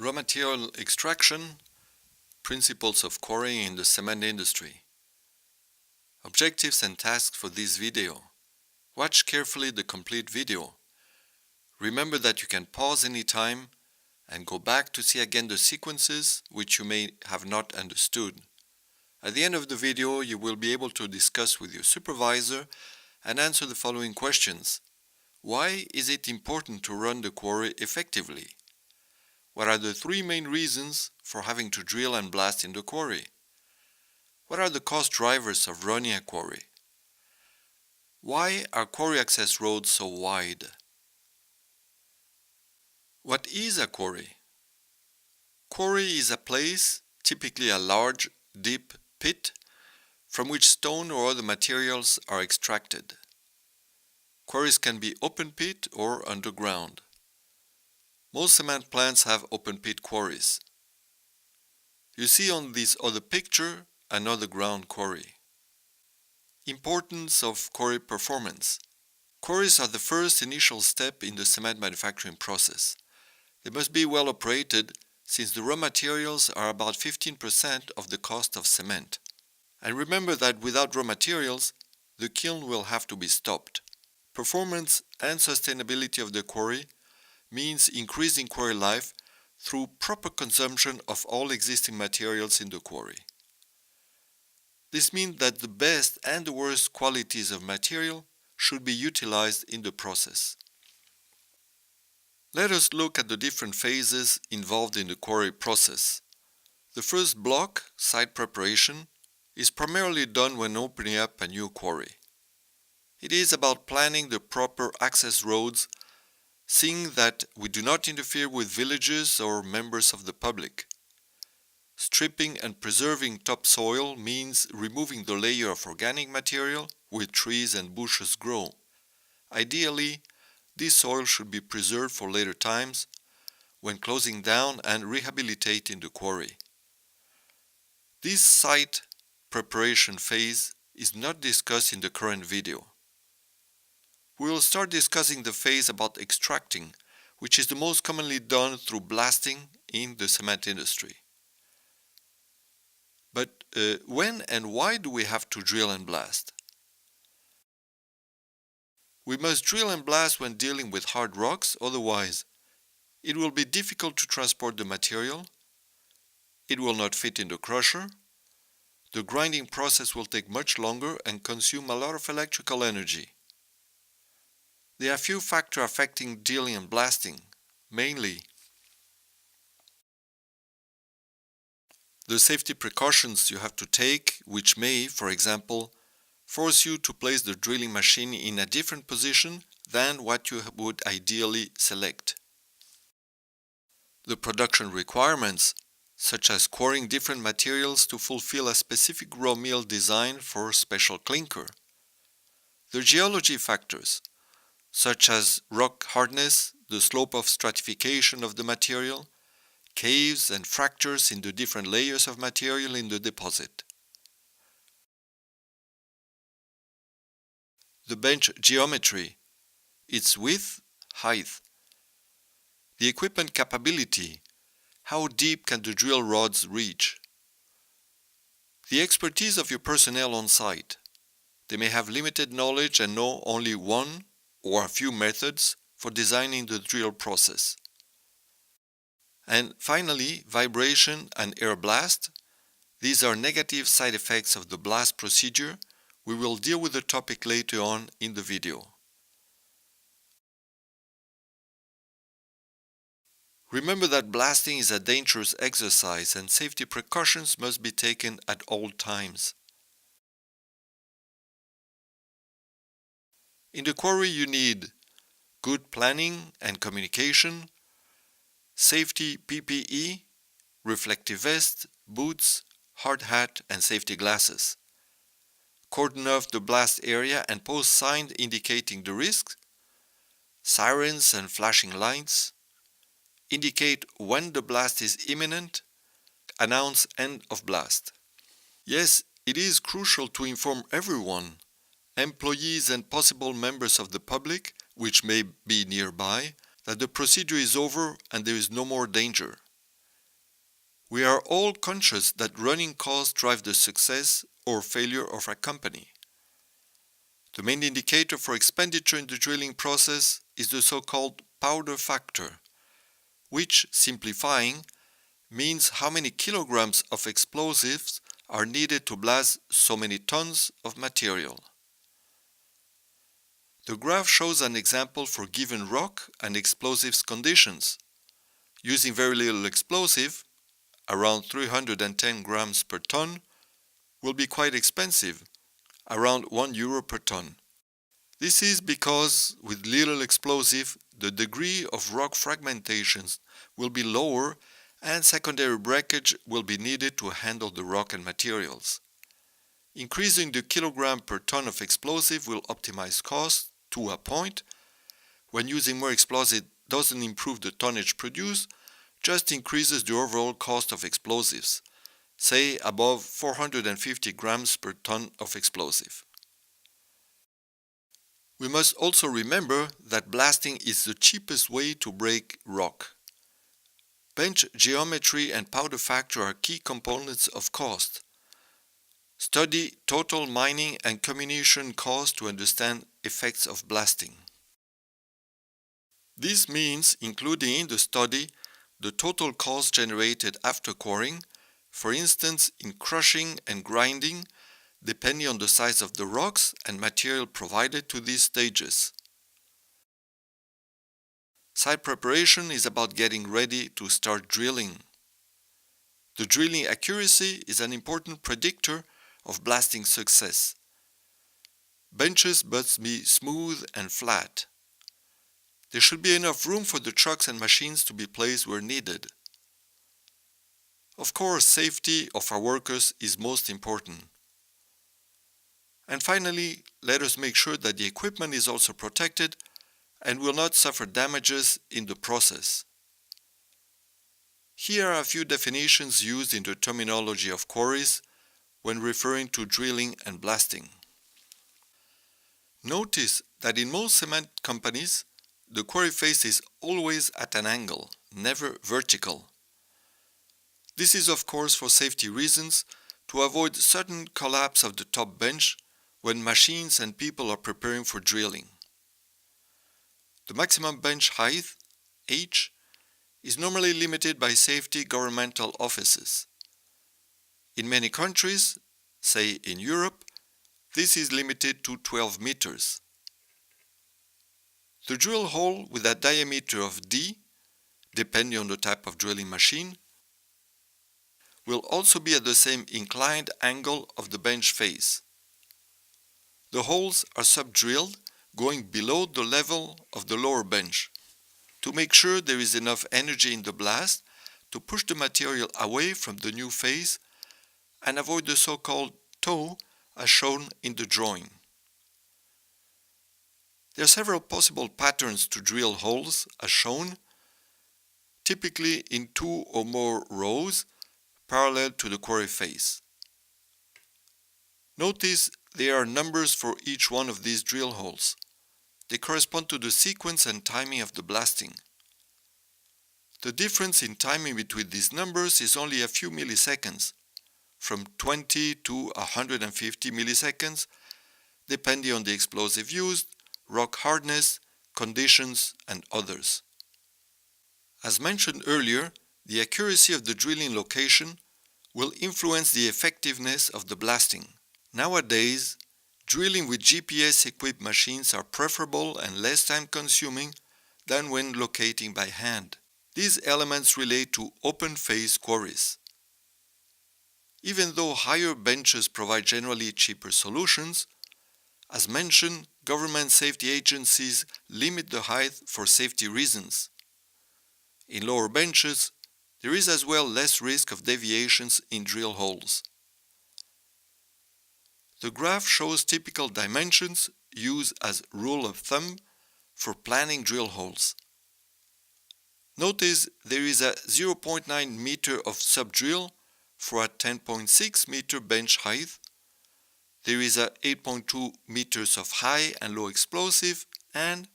Raw material extraction, principles of quarrying in the cement industry. Objectives and tasks for this video. Watch carefully the complete video. Remember that you can pause anytime and go back to see again the sequences which you may have not understood. At the end of the video, you will be able to discuss with your supervisor and answer the following questions. Why is it important to run the quarry effectively? What are the three main reasons for having to drill and blast in the quarry? What are the cost drivers of running a quarry? Why are quarry access roads so wide? What is a quarry? Quarry is a place, typically a large, deep pit, from which stone or other materials are extracted. Quarries can be open pit or underground. Most cement plants have open pit quarries. You see on this other picture another ground quarry. Importance of quarry performance. Quarries are the first initial step in the cement manufacturing process. They must be well operated since the raw materials are about 15% of the cost of cement. And remember that without raw materials, the kiln will have to be stopped. Performance and sustainability of the quarry means increasing quarry life through proper consumption of all existing materials in the quarry. This means that the best and the worst qualities of material should be utilized in the process. Let us look at the different phases involved in the quarry process. The first block, site preparation, is primarily done when opening up a new quarry. It is about planning the proper access roads, seeing that we do not interfere with villages or members of the public. Stripping and preserving topsoil means removing the layer of organic material where trees and bushes grow. Ideally, this soil should be preserved for later times when closing down and rehabilitating the quarry. This site preparation phase is not discussed in the current video. We will start discussing the phase about extracting, which is the most commonly done through blasting in the cement industry. But when and why do we have to drill and blast? We must drill and blast when dealing with hard rocks, otherwise it will be difficult to transport the material, it will not fit in the crusher, the grinding process will take much longer and consume a lot of electrical energy. There are few factors affecting drilling and blasting, mainly the safety precautions you have to take, which may, for example, force you to place the drilling machine in a different position than what you would ideally select. The production requirements, such as quarrying different materials to fulfill a specific raw mill design for special clinker. The geology factors, such as rock hardness, the slope of stratification of the material, caves and fractures in the different layers of material in the deposit. The bench geometry, its width, height. The equipment capability, how deep can the drill rods reach? The expertise of your personnel on site. They may have limited knowledge and know only one or a few methods for designing the drill process. And finally, vibration and air blast. These are negative side effects of the blast procedure. We will deal with the topic later on in the video. Remember that blasting is a dangerous exercise and safety precautions must be taken at all times. In the quarry you need good planning and communication, safety PPE, reflective vest, boots, hard hat and safety glasses. Cordon off the blast area and post signs indicating the risks, sirens and flashing lights, indicate when the blast is imminent, announce end of blast. Yes, it is crucial to inform everyone, employees and possible members of the public, which may be nearby, that the procedure is over and there is no more danger. We are all conscious that running costs drive the success or failure of a company. The main indicator for expenditure in the drilling process is the so-called powder factor, which, simplifying, means how many kilograms of explosives are needed to blast so many tons of material. The graph shows an example for given rock and explosives conditions. Using very little explosive, around 310 grams per ton, will be quite expensive, around €1 per ton. This is because with little explosive, the degree of rock fragmentations will be lower and secondary breakage will be needed to handle the rock and materials. Increasing the kilogram per ton of explosive will optimize costs to a point. When using more explosive doesn't improve the tonnage produced, just increases the overall cost of explosives, say above 450 grams per ton of explosive. We must also remember that blasting is the cheapest way to break rock. Bench geometry and powder factor are key components of cost. Study total mining and comminution cost to understand effects of blasting. This means including in the study the total cost generated after quarrying, for instance in crushing and grinding, depending on the size of the rocks and material provided to these stages. Site preparation is about getting ready to start drilling. The drilling accuracy is an important predictor of blasting success. Benches must be smooth and flat. There should be enough room for the trucks and machines to be placed where needed. Of course, safety of our workers is most important. And finally, let us make sure that the equipment is also protected and will not suffer damages in the process. Here are a few definitions used in the terminology of quarries when referring to drilling and blasting. Notice that in most cement companies, the quarry face is always at an angle, never vertical. This is of course for safety reasons to avoid sudden collapse of the top bench when machines and people are preparing for drilling. The maximum bench height, H, is normally limited by safety governmental offices. In many countries, say in Europe, this is limited to 12 meters. The drill hole with a diameter of D, depending on the type of drilling machine, will also be at the same inclined angle of the bench face. The holes are sub-drilled, going below the level of the lower bench, to make sure there is enough energy in the blast to push the material away from the new face and avoid the so-called toe as shown in the drawing. There are several possible patterns to drill holes as shown, typically in 2 or more rows parallel to the quarry face. Notice there are numbers for each one of these drill holes. They correspond to the sequence and timing of the blasting. The difference in timing between these numbers is only a few milliseconds, from 20 to 150 milliseconds, depending on the explosive used, rock hardness, conditions, and others. As mentioned earlier, the accuracy of the drilling location will influence the effectiveness of the blasting. Nowadays, drilling with GPS-equipped machines are preferable and less time-consuming than when locating by hand. These elements relate to open-face quarries. Even though higher benches provide generally cheaper solutions, as mentioned, government safety agencies limit the height for safety reasons. In lower benches, there is as well less risk of deviations in drill holes. The graph shows typical dimensions used as rule of thumb for planning drill holes. Notice there is a 0.9 meter of sub-drill for a 10.6 meter bench height. There is a 8.2 meters of high and low explosive and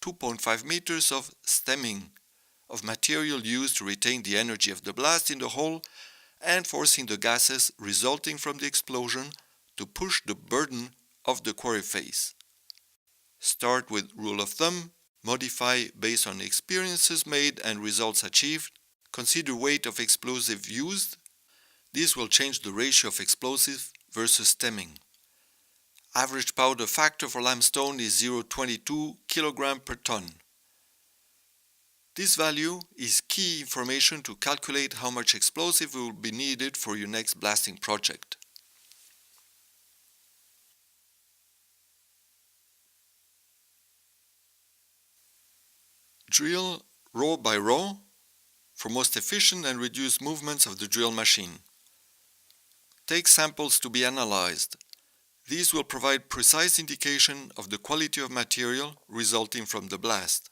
2.5 meters of stemming of material used to retain the energy of the blast in the hole and forcing the gases resulting from the explosion to push the burden of the quarry phase. Start with rule of thumb, modify based on experiences made and results achieved, consider weight of explosive used. This will change the ratio of explosive versus stemming. Average powder factor for limestone is 0.22 kg per ton. This value is key information to calculate how much explosive will be needed for your next blasting project. Drill row by row for most efficient and reduced movements of the drill machine. Take samples to be analyzed. These will provide precise indication of the quality of material resulting from the blast.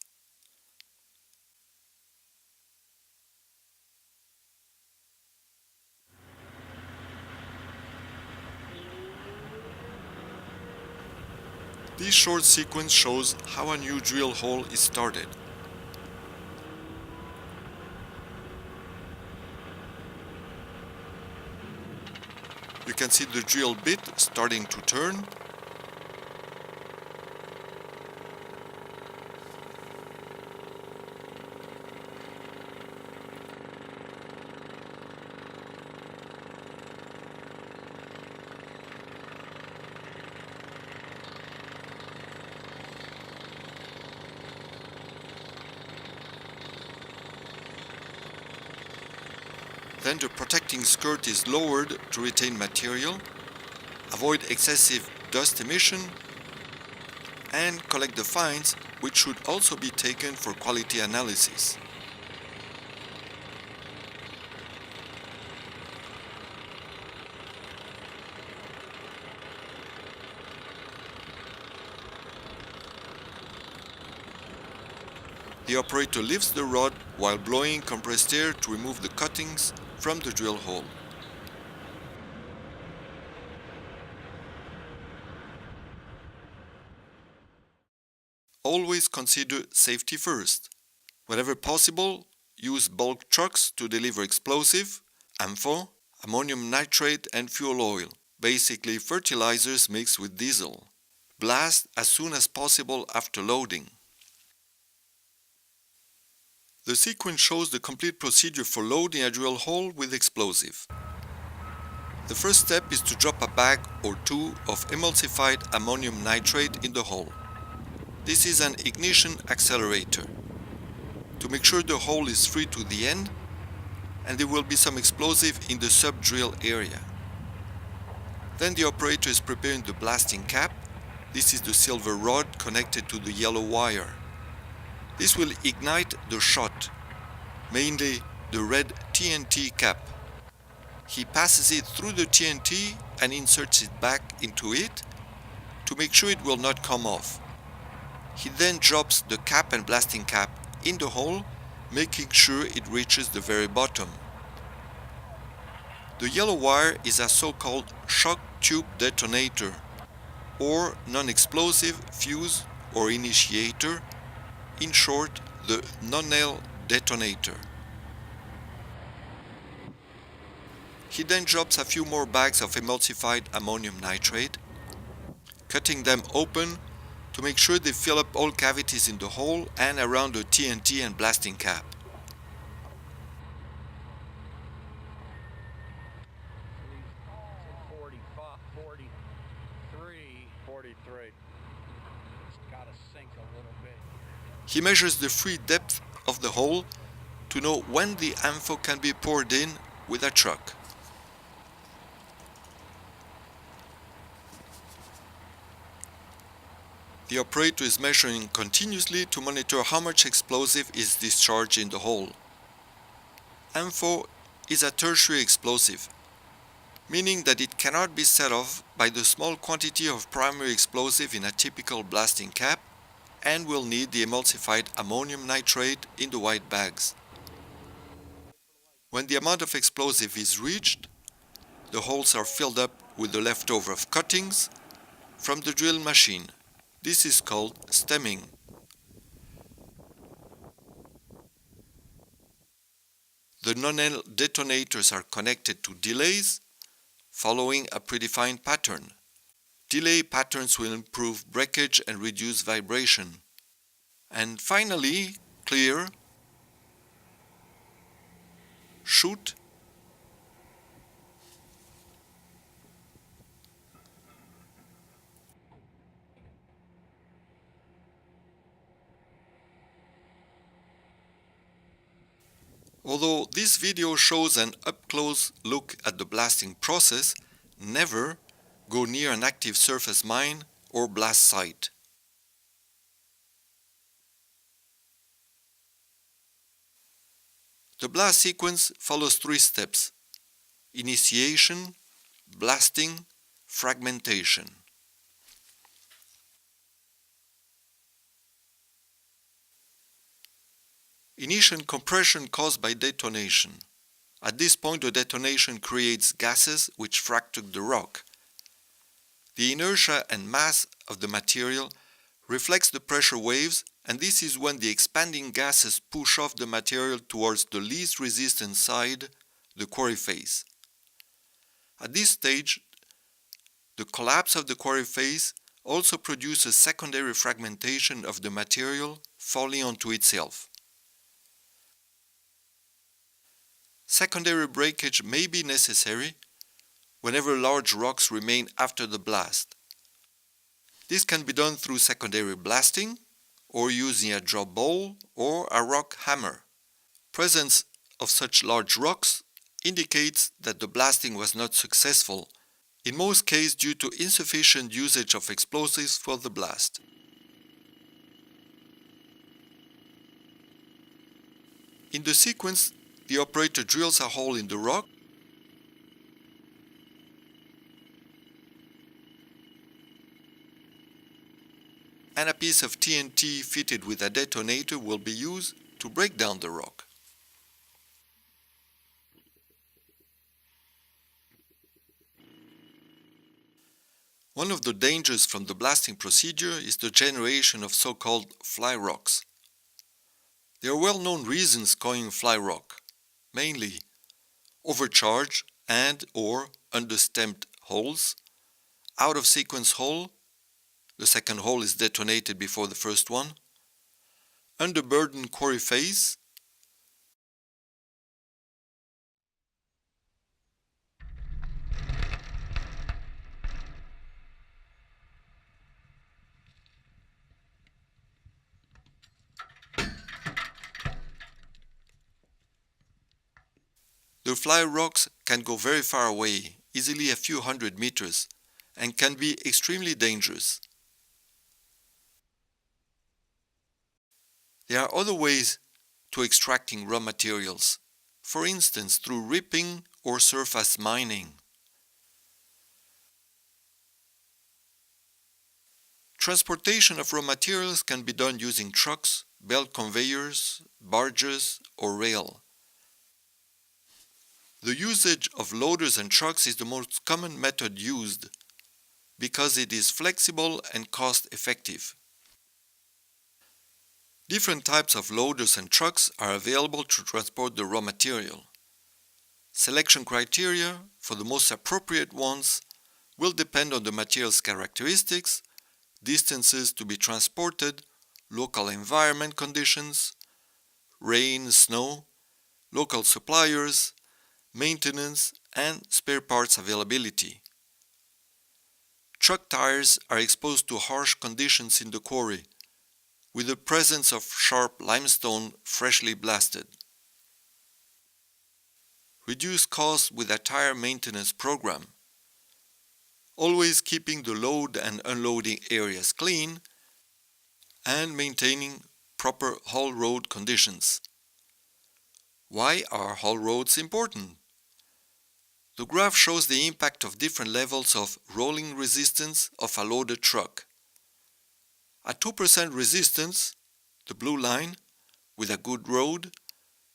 This short sequence shows how a new drill hole is started. You can see the drill bit starting to turn. Then the protecting skirt is lowered to retain material, avoid excessive dust emission, and collect the fines, which should also be taken for quality analysis. The operator lifts the rod while blowing compressed air to remove the cuttings from the drill hole. Always consider safety first. Whenever possible, use bulk trucks to deliver explosive, AMFO, ammonium nitrate and fuel oil, basically fertilizers mixed with diesel. Blast as soon as possible after loading. The sequence shows the complete procedure for loading a drill hole with explosive. The first step is to drop a bag or two of emulsified ammonium nitrate in the hole. This is an ignition accelerator to make sure the hole is free to the end and there will be some explosive in the sub-drill area. Then the operator is preparing the blasting cap. This is the silver rod connected to the yellow wire. This will ignite the shot, mainly the red TNT cap. He passes it through the TNT and inserts it back into it to make sure it will not come off. He then drops the cap and blasting cap in the hole, making sure it reaches the very bottom. The yellow wire is a so-called shock tube detonator, or non-explosive fuse or initiator, in short, the non-nail detonator. He then drops a few more bags of emulsified ammonium nitrate, cutting them open to make sure they fill up all cavities in the hole and around the TNT and blasting cap. He measures the free depth of the hole to know when the AMFO can be poured in with a truck. The operator is measuring continuously to monitor how much explosive is discharged in the hole. AMFO is a tertiary explosive, meaning that it cannot be set off by the small quantity of primary explosive in a typical blasting cap and will need the emulsified ammonium nitrate in the white bags. When the amount of explosive is reached, the holes are filled up with the leftover of cuttings from the drill machine. This is called stemming. the nonel detonators are connected to delays following a predefined pattern. Delay patterns will improve breakage and reduce vibration. And finally, clear, shoot, Although this video shows an up-close look at the blasting process, never go near an active surface mine or blast site. The blast sequence follows 3 steps: initiation, blasting, fragmentation. Initial compression caused by detonation. At this point, the detonation creates gases which fracture the rock. The inertia and mass of the material reflects the pressure waves, and this is when the expanding gases push off the material towards the least resistant side, the quarry face. At this stage, the collapse of the quarry face also produces secondary fragmentation of the material falling onto itself. Secondary breakage may be necessary whenever large rocks remain after the blast. This can be done through secondary blasting or using a drop ball or a rock hammer. Presence of such large rocks indicates that the blasting was not successful, in most cases due to insufficient usage of explosives for the blast. In the sequence, the operator drills a hole in the rock and a piece of TNT fitted with a detonator will be used to break down the rock. One of the dangers from the blasting procedure is the generation of so-called fly rocks. There are well-known reasons causing fly rock, mainly overcharge and or understamped holes, out-of-sequence hole, the second hole is detonated before the first one, underburdened quarry face, the fly rocks can go very far away, easily a few hundred meters, and can be extremely dangerous. There are other ways to extracting raw materials, for instance through ripping or surface mining. Transportation of raw materials can be done using trucks, belt conveyors, barges, or rail. The usage of loaders and trucks is the most common method used because it is flexible and cost-effective. Different types of loaders and trucks are available to transport the raw material. Selection criteria for the most appropriate ones will depend on the material's characteristics, distances to be transported, local environment conditions, rain, snow, local suppliers, maintenance, and spare parts availability. Truck tires are exposed to harsh conditions in the quarry, with the presence of sharp limestone freshly blasted. Reduce costs with a tire maintenance program, always keeping the load and unloading areas clean and maintaining proper haul road conditions. Why are haul roads important? The graph shows the impact of different levels of rolling resistance of a loaded truck. At 2% resistance, the blue line, with a good road,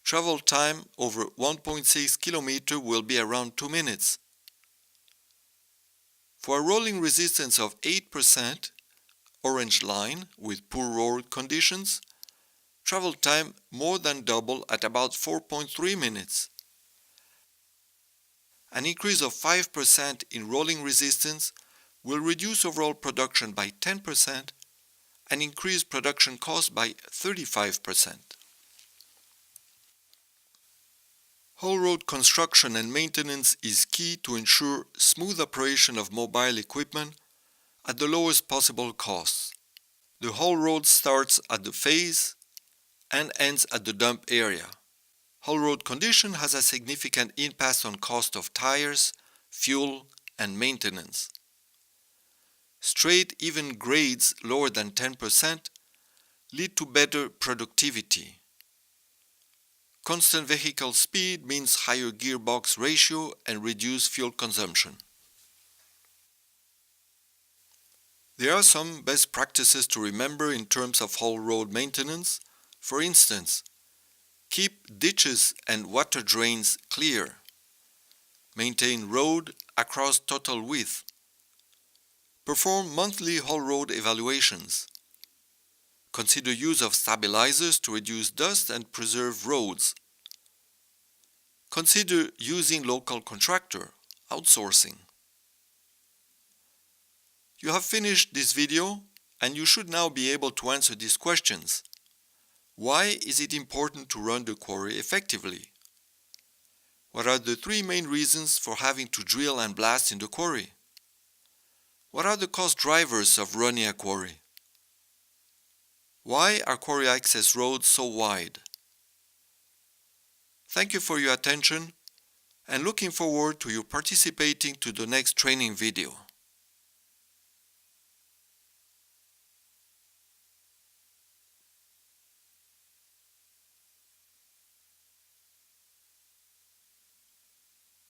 travel time over 1.6 km will be around 2 minutes. For a rolling resistance of 8%, orange line, with poor road conditions, travel time more than double at about 4.3 minutes. An increase of 5% in rolling resistance will reduce overall production by 10% and increase production cost by 35%. Haul road construction and maintenance is key to ensure smooth operation of mobile equipment at the lowest possible costs. The haul road starts at the face and ends at the dump area. Haul road condition has a significant impact on cost of tires, fuel, and maintenance. Straight, even grades lower than 10% lead to better productivity. Constant vehicle speed means higher gearbox ratio and reduced fuel consumption. There are some best practices to remember in terms of haul road maintenance. For instance, keep ditches and water drains clear. Maintain road across total width. Perform monthly haul road evaluations. Consider use of stabilizers to reduce dust and preserve roads. Consider using local contractor, outsourcing. You have finished this video and you should now be able to answer these questions. Why is it important to run the quarry effectively? What are the three main reasons for having to drill and blast in the quarry? What are the cost drivers of running a quarry? Why are quarry access roads so wide? Thank you for your attention and looking forward to you participating to the next training video.